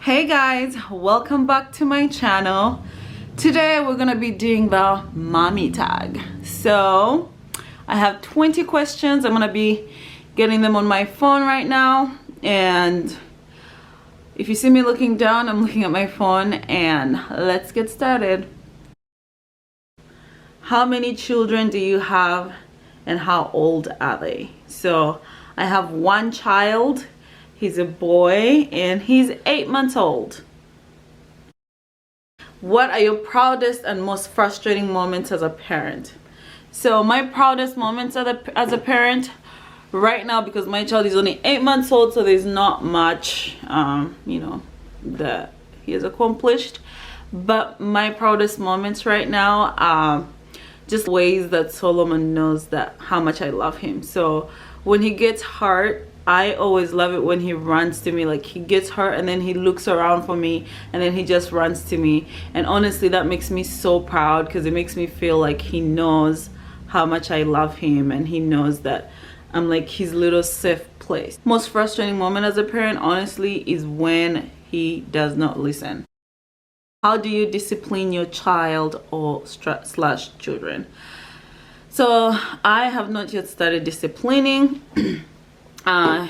Hey guys, welcome back to my channel. Today we're gonna be doing the mommy tag. So I have 20 questions. I'm gonna be getting them on my phone right now, and if you see me looking down, I'm looking at my phone, and let's get started. How many children do you have and how old are they? So I have one child. He's a boy and he's 8 months old. What are your proudest and most frustrating moments as a parent? So my proudest moments as a parent right now, because my child is only 8 months old, so there's not much that he has accomplished. But my proudest moments right now are just ways that Solomon knows that how much I love him. So when he gets hurt, I always love it when he runs to me. Like, he gets hurt and then he looks around for me and then he just runs to me. And honestly, that makes me so proud, because it makes me feel like he knows how much I love him and he knows that I'm like his little safe place. Most frustrating moment as a parent, honestly, is when he does not listen. How do you discipline your child or slash children? So I have not yet started disciplining. I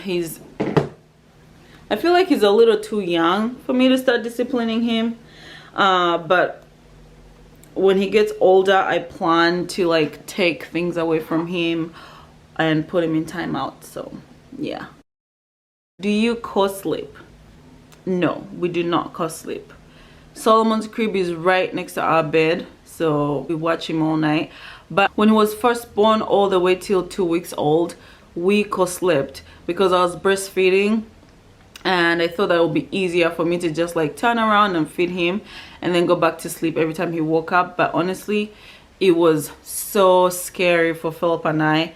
feel like he's a little too young for me to start disciplining him, but when he gets older, I plan to like take things away from him and put him in timeout. So yeah. Do you co-sleep? No, we do not co-sleep. Solomon's crib is right next to our bed, so we watch him all night. But when he was first born all the way till 2 weeks old, we co-slept because I was breastfeeding, and I thought that it would be easier for me to just like turn around and feed him and then go back to sleep every time he woke up. But honestly, it was so scary for Philip and I,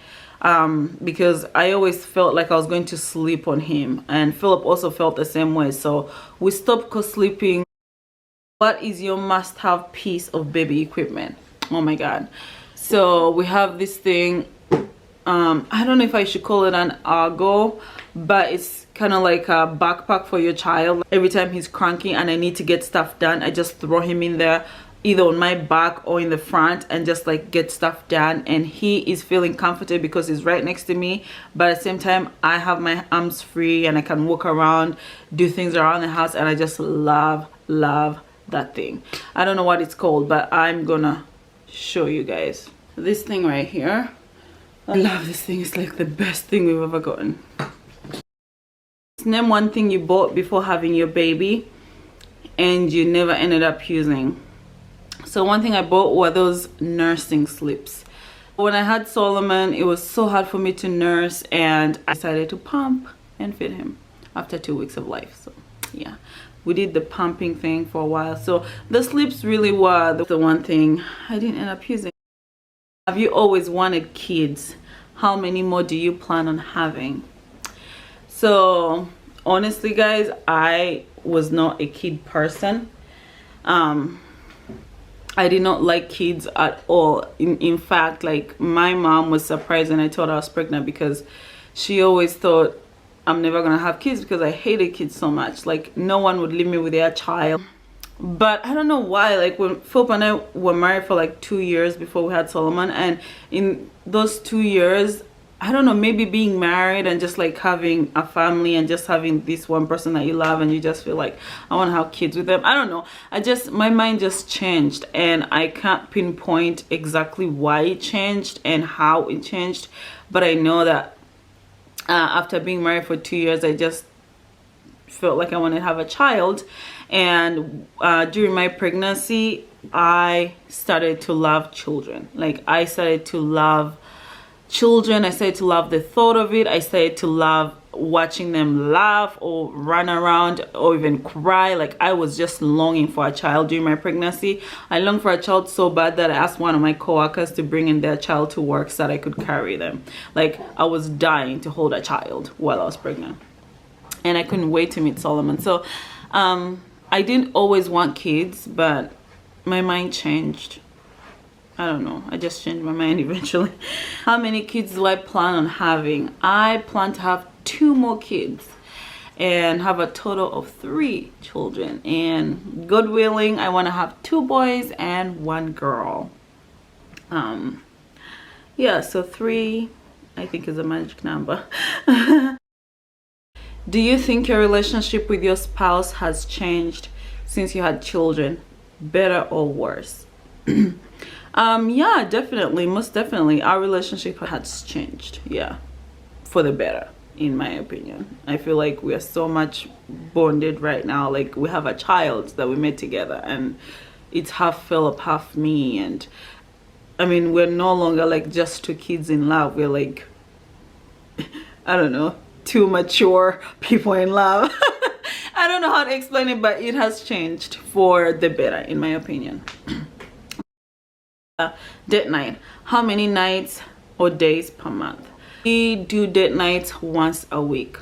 because I always felt like I was going to sleep on him, and Philip also felt the same way. So we stopped co-sleeping. What is your must-have piece of baby equipment? Oh my god. So we have this thing. I don't know if I should call it an Argo, but it's kind of like a backpack for your child. Every time he's cranky and I need to get stuff done, I just throw him in there, either on my back or in the front, and just like get stuff done. And he is feeling comforted because he's right next to me, but at the same time I have my arms free and I can walk around, do things around the house, and I just love that thing. I don't know what it's called, but I'm gonna show you guys. This thing right here, I love this thing. It's like the best thing we've ever gotten. Name one thing you bought before having your baby and you never ended up using. So one thing I bought were those nursing slips. When I had Solomon, it was so hard for me to nurse, and I decided to pump and feed him after 2 weeks of life. So yeah, we did the pumping thing for a while. So the slips really were the one thing I didn't end up using. Have you always wanted kids? How many more do you plan on having? So honestly guys, I was not a kid person. I did not like kids at all. In fact, like, my mom was surprised when I told her I was pregnant, because she always thought I'm never gonna have kids because I hated kids so much. Like, no one would leave me with their child. But I don't know why, like, when Philip and I were married for like 2 years before we had Solomon, and in those 2 years, I don't know, maybe being married and just like having a family and just having this one person that you love, and you just feel like I want to have kids with them. I don't know, my mind just changed, and I can't pinpoint exactly why it changed and how it changed. But I know that after being married for 2 years, I just felt like I wanted to have a child. And during my pregnancy, I started to love children. Like, I started to love children. I started to love the thought of it. I started to love watching them laugh or run around or even cry. Like, I was just longing for a child during my pregnancy. I longed for a child so bad that I asked one of my coworkers to bring in their child to work so that I could carry them. Like, I was dying to hold a child while I was pregnant, and I couldn't wait to meet Solomon. So I didn't always want kids, but my mind changed. I don't know, I just changed my mind eventually. How many kids do I plan on having? I plan to have 2 more kids, and have a total of 3 children. And God willing, I want to have 2 boys and 1 girl. Yeah, so 3 I think is a magic number. Do you think your relationship with your spouse has changed since you had children, better or worse? Yeah, definitely, most definitely our relationship has changed, yeah, for the better, in my opinion. I feel like we are so much bonded right now. Like, we have a child that we made together, and it's half Philip, half me. And I mean, we're no longer like just 2 kids in love. We're like, I don't know, 2 mature people in love. I don't know how to explain it, but it has changed for the better, in my opinion. Date night. How many nights or days per month? We do date nights once a week.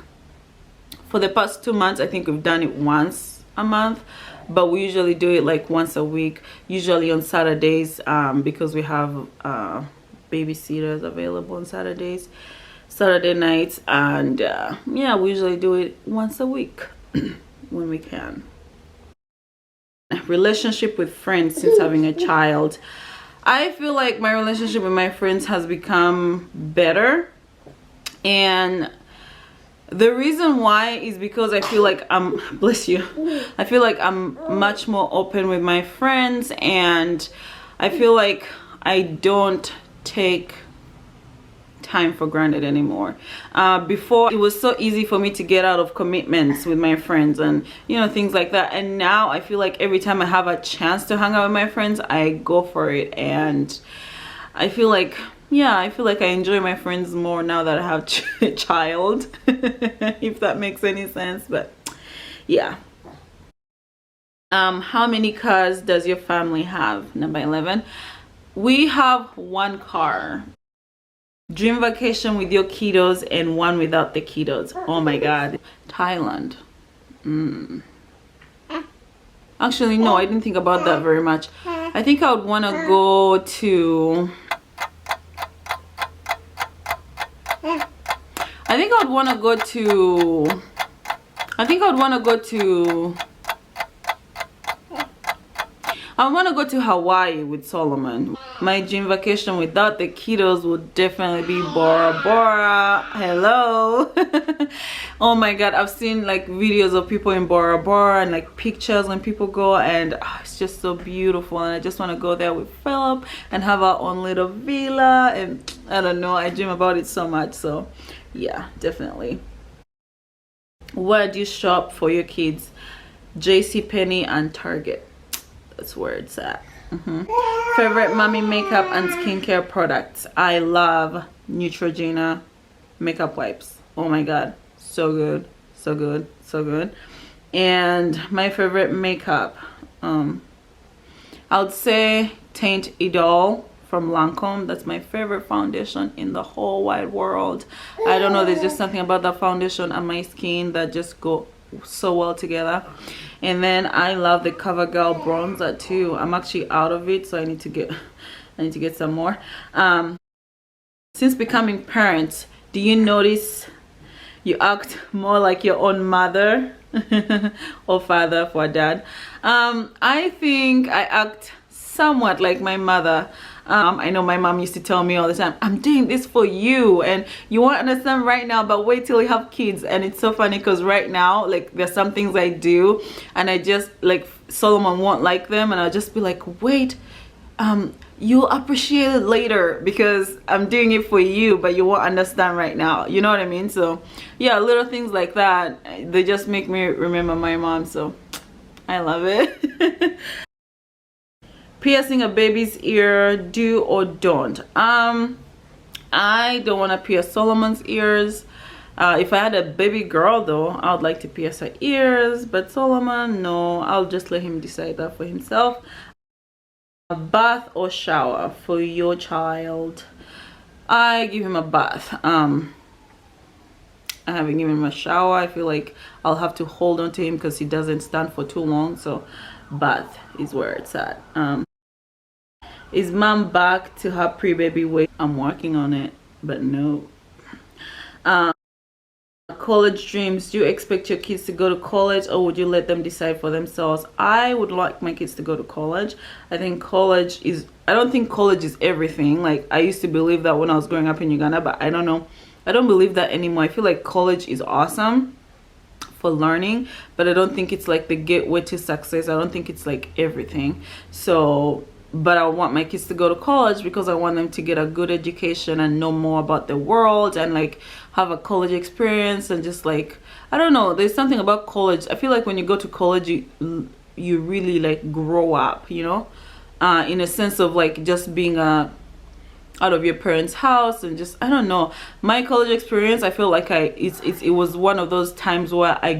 For the past 2 months, I think we've done it once a month, but we usually do it like once a week, usually on Saturdays, because we have babysitters available on Saturday nights. And yeah, we usually do it once a week when we can. Relationship with friends since having a child. I feel like my relationship with my friends has become better, and the reason why is because I feel like I'm bless you, I feel like I'm much more open with my friends, and I feel like I don't take time for granted anymore. Before, it was so easy for me to get out of commitments with my friends and, you know, things like that. And now I feel like every time I have a chance to hang out with my friends, I go for it. And I feel like, yeah, I feel like I enjoy my friends more now that I have a child, if that makes any sense. But yeah. How many cars does your family have? Number 11. We have 1 car. Dream vacation with your kiddos and 1 without the kiddos. Oh my god. Thailand. Actually, no, I didn't think about that very much. I think I would want to go to, I think I would want to go to, I want to go to Hawaii with Solomon. My dream vacation without the kiddos would definitely be Bora Bora. Hello. Oh my god, I've seen like videos of people in Bora Bora and like pictures when people go, and it's just so beautiful, and I just want to go there with Philip and have our own little villa, and I don't know, I dream about it so much. So yeah, definitely. Where do you shop for your kids? JCPenney and Target. That's where it's at. Favorite mommy makeup and skincare products. I love Neutrogena makeup wipes. Oh my god, so good, so good, so good. And my favorite makeup, I would say Teint Idole from Lancome. That's my favorite foundation in the whole wide world. I don't know, there's just something about that foundation and my skin that just go so well together. And then I love the CoverGirl bronzer too. I'm actually out of it, so I need to get some more. Since becoming parents, do you notice you act more like your own mother or father for dad? I think I act somewhat like my mother. I know my mom used to tell me all the time, I'm doing this for you and you won't understand right now, but wait till you have kids. And it's so funny because right now, like, there's some things I do and I just like, Solomon won't like them, and I'll just be like, wait, you'll appreciate it later because I'm doing it for you, but you won't understand right now, you know what I mean? So yeah, little things like that, they just make me remember my mom, so I love it. Piercing a baby's ear, do or don't? I don't want to pierce Solomon's ears. If I had a baby girl though, I would like to pierce her ears, but Solomon, no, I'll just let him decide that for himself. A bath or shower for your child? I give him a bath. I haven't given him a shower. I feel like I'll have to hold on to him because he doesn't stand for too long, so bath is where it's at. Is mom back to her pre-baby weight? I'm working on it, but no. College dreams. Do you expect your kids to go to college, or would you let them decide for themselves? I would like my kids to go to college. I think college is, I don't think college is everything. Like, I used to believe that when I was growing up in Uganda, but I don't know, I don't believe that anymore. I feel like college is awesome for learning, but I don't think it's like the gateway to success. I don't think it's like everything. So, but I want my kids to go to college because I want them to get a good education and know more about the world and like have a college experience, and just like, I don't know, there's something about college. I feel like when you go to college, you really like grow up, you know, in a sense of like just being out of your parents' house, and just, I don't know, my college experience, I feel like it was one of those times where I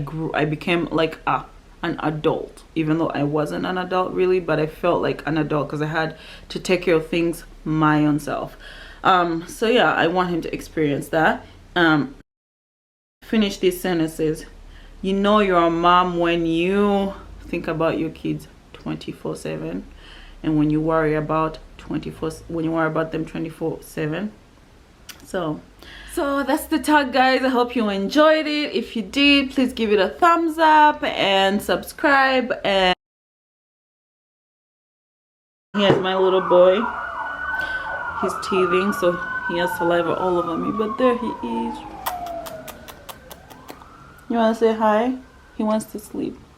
became like an adult, even though I wasn't an adult really, but I felt like an adult because I had to take care of things my own self. So yeah, I want him to experience that. Finish these sentences. You know you're a mom when you think about your kids 24/7, and when you worry about them 24/7. So that's the tag, guys. I hope you enjoyed it. If you did, please give it a thumbs up and subscribe. And here's my little boy. He's teething, so he has saliva all over me, but there he is. You want to say hi? He wants to sleep.